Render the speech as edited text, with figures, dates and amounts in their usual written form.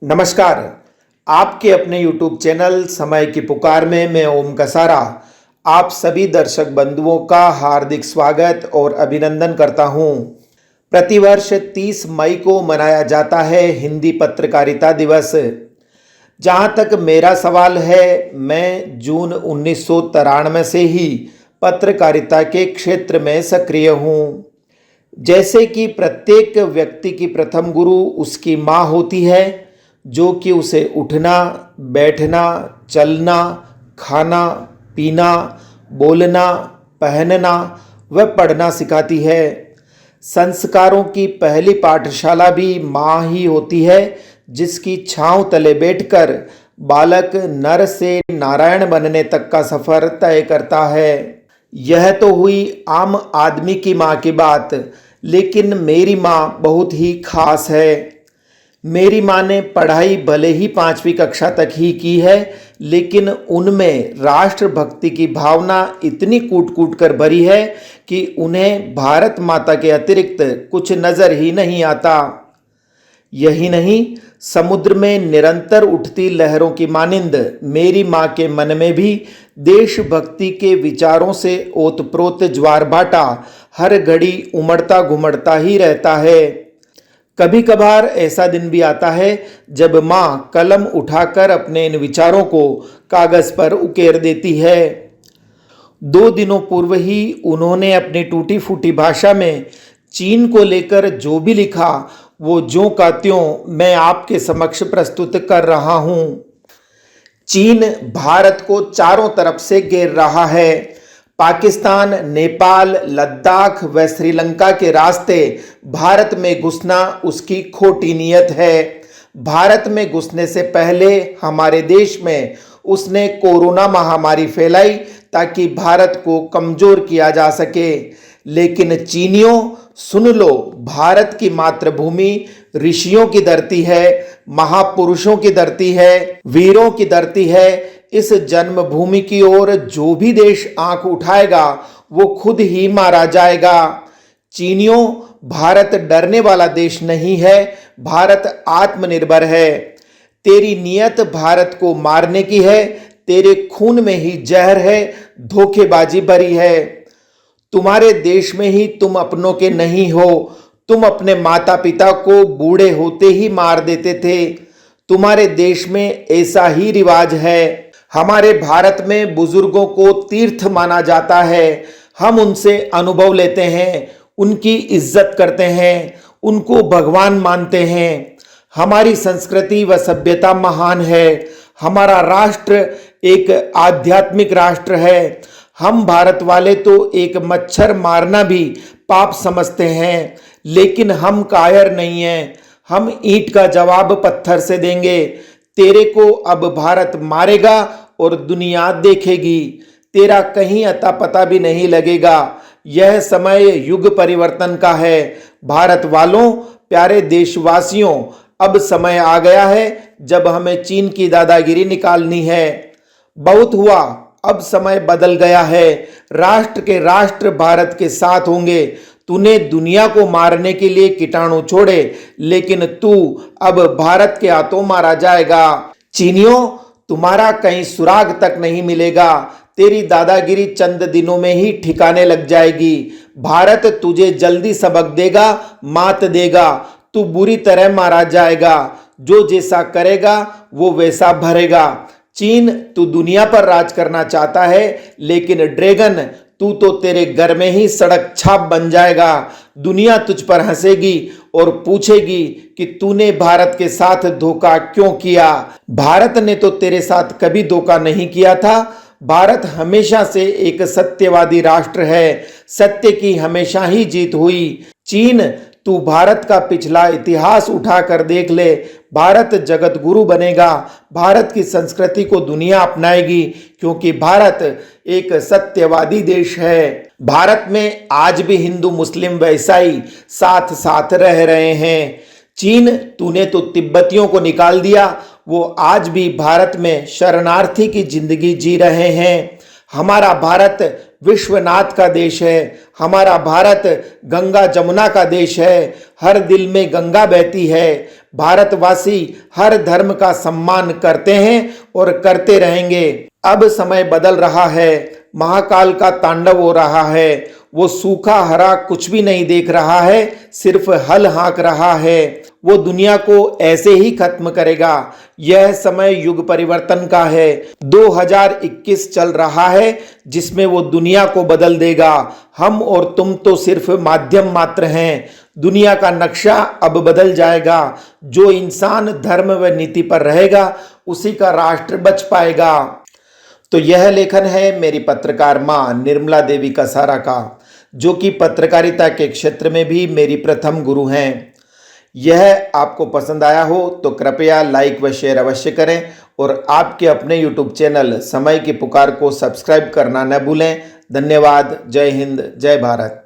नमस्कार। आपके अपने YouTube चैनल समय की पुकार में मैं ओम कसारा आप सभी दर्शक बंधुओं का हार्दिक स्वागत और अभिनंदन करता हूं। प्रतिवर्ष 30 मई को मनाया जाता है हिंदी पत्रकारिता दिवस। जहां तक मेरा सवाल है, मैं जून 1993 से ही पत्रकारिता के क्षेत्र में सक्रिय हूं। जैसे कि प्रत्येक व्यक्ति की प्रथम गुरु उसकी माँ होती है, जो कि उसे उठना, बैठना, चलना, खाना, पीना, बोलना, पहनना व पढ़ना सिखाती है। संस्कारों की पहली पाठशाला भी माँ ही होती है, जिसकी छांव तले बैठकर बालक नर से नारायण बनने तक का सफर तय करता है। यह तो हुई आम आदमी की माँ की बात, लेकिन मेरी माँ बहुत ही खास है। मेरी माँ ने पढ़ाई भले ही 5वीं कक्षा तक ही की है, लेकिन उनमें राष्ट्रभक्ति की भावना इतनी कूट कूट कर भरी है कि उन्हें भारत माता के अतिरिक्त कुछ नजर ही नहीं आता। यही नहीं, समुद्र में निरंतर उठती लहरों की मानिंद मेरी माँ के मन में भी देशभक्ति के विचारों से ओतप्रोत ज्वार भाटा हर घड़ी उमड़ता घुमड़ता ही रहता है। कभी कभार ऐसा दिन भी आता है जब माँ कलम उठाकर अपने इन विचारों को कागज पर उकेर देती है। 2 दिनों पूर्व ही उन्होंने अपनी टूटी फूटी भाषा में चीन को लेकर जो भी लिखा, वो ज्यों का त्यों मैं आपके समक्ष प्रस्तुत कर रहा हूँ। चीन भारत को चारों तरफ से घेर रहा है। पाकिस्तान, नेपाल, लद्दाख व श्रीलंका के रास्ते भारत में घुसना उसकी खोटी नीयत है। भारत में घुसने से पहले हमारे देश में उसने कोरोना महामारी फैलाई ताकि भारत को कमजोर किया जा सके। लेकिन चीनियों, सुन लो, भारत की मातृभूमि ऋषियों की धरती है, महापुरुषों की धरती है, वीरों की धरती है। इस जन्मभूमि की ओर जो भी देश आंख उठाएगा वो खुद ही मारा जाएगा। चीनियों, भारत डरने वाला देश नहीं है, भारत आत्मनिर्भर है। तेरी नियत भारत को मारने की है, तेरे खून में ही जहर है, धोखेबाजी भरी है। तुम्हारे देश में ही तुम अपनों के नहीं हो। तुम अपने माता पिता को बूढ़े होते ही मार देते थे। तुम्हारे देश में ऐसा ही रिवाज है। हमारे भारत में बुजुर्गों को तीर्थ माना जाता है। हम उनसे अनुभव लेते हैं, उनकी इज्जत करते हैं, उनको भगवान मानते हैं। हमारी संस्कृति व सभ्यता महान है। हमारा राष्ट्र एक आध्यात्मिक राष्ट्र है। हम भारत वाले तो एक मच्छर मारना भी पाप समझते हैं, लेकिन हम कायर नहीं हैं। हम ईंट का जवाब पत्थर से देंगे। तेरे को अब भारत मारेगा और दुनिया देखेगी। तेरा कहीं अता पता भी नहीं लगेगा। यह समय युग परिवर्तन का है। भारत वालों, प्यारे देशवासियों, अब समय आ गया है जब हमें चीन की दादागिरी निकालनी है। बहुत हुआ, अब समय बदल गया है। राष्ट्र के राष्ट्र भारत के साथ होंगे। तूने दुनिया को मारने के लिए कीटाणु छोड़े, लेकिन तू अब भारत के हाथों मारा जाएगा। चीनियों, तुम्हारा कहीं सुराग तक नहीं मिलेगा। तेरी दादागिरी चंद दिनों में ही ठिकाने लग जाएगी। भारत तुझे जल्दी सबक देगा, मात देगा। तू बुरी तरह मारा जाएगा। जो जैसा करेगा वो वैसा भरेगा। चीन, तू दुनिया पर राज करना चाहता है, लेकिन ड्रैगन, तू तो तेरे घर में ही सड़क छाप बन जाएगा। दुनिया तुझ पर हंसेगी और पूछेगी कि तूने भारत के साथ धोखा क्यों किया। भारत ने तो तेरे साथ कभी धोखा नहीं किया था। भारत हमेशा से एक सत्यवादी राष्ट्र है। सत्य की हमेशा ही जीत हुई। चीन, तू भारत का पिछला इतिहास उठाकर देख ले। भारत जगत गुरु बनेगा। भारत की संस्कृति को दुनिया अपनाएगी, क्योंकि भारत एक सत्यवादी देश है। भारत में आज भी हिंदू, मुस्लिम व ईसाई साथ साथ रह रहे हैं। चीन, तूने तो तिब्बतियों को निकाल दिया। वो आज भी भारत में शरणार्थी की जिंदगी जी रहे हैं। हमारा भारत विश्वनाथ का देश है। हमारा भारत गंगा जमुना का देश है। हर दिल में गंगा बहती है। भारतवासी हर धर्म का सम्मान करते हैं और करते रहेंगे। अब समय बदल रहा है। महाकाल का तांडव हो रहा है। वो सूखा हरा कुछ भी नहीं देख रहा है, सिर्फ हल हाँक रहा है। वो दुनिया को ऐसे ही खत्म करेगा। यह समय युग परिवर्तन का है। 2021 चल रहा है जिसमें वो दुनिया को बदल देगा। हम और तुम तो सिर्फ माध्यम मात्र हैं। दुनिया का नक्शा अब बदल जाएगा। जो इंसान धर्म व नीति पर रहेगा उसी का राष्ट्र बच पाएगा। तो यह लेखन है मेरी पत्रकार माँ निर्मला देवी कसारा का, जो कि पत्रकारिता के क्षेत्र में भी मेरी प्रथम गुरु हैं। यह आपको पसंद आया हो तो कृपया लाइक व शेयर अवश्य करें और आपके अपने YouTube चैनल समय की पुकार को सब्सक्राइब करना न भूलें। धन्यवाद। जय हिंद, जय भारत।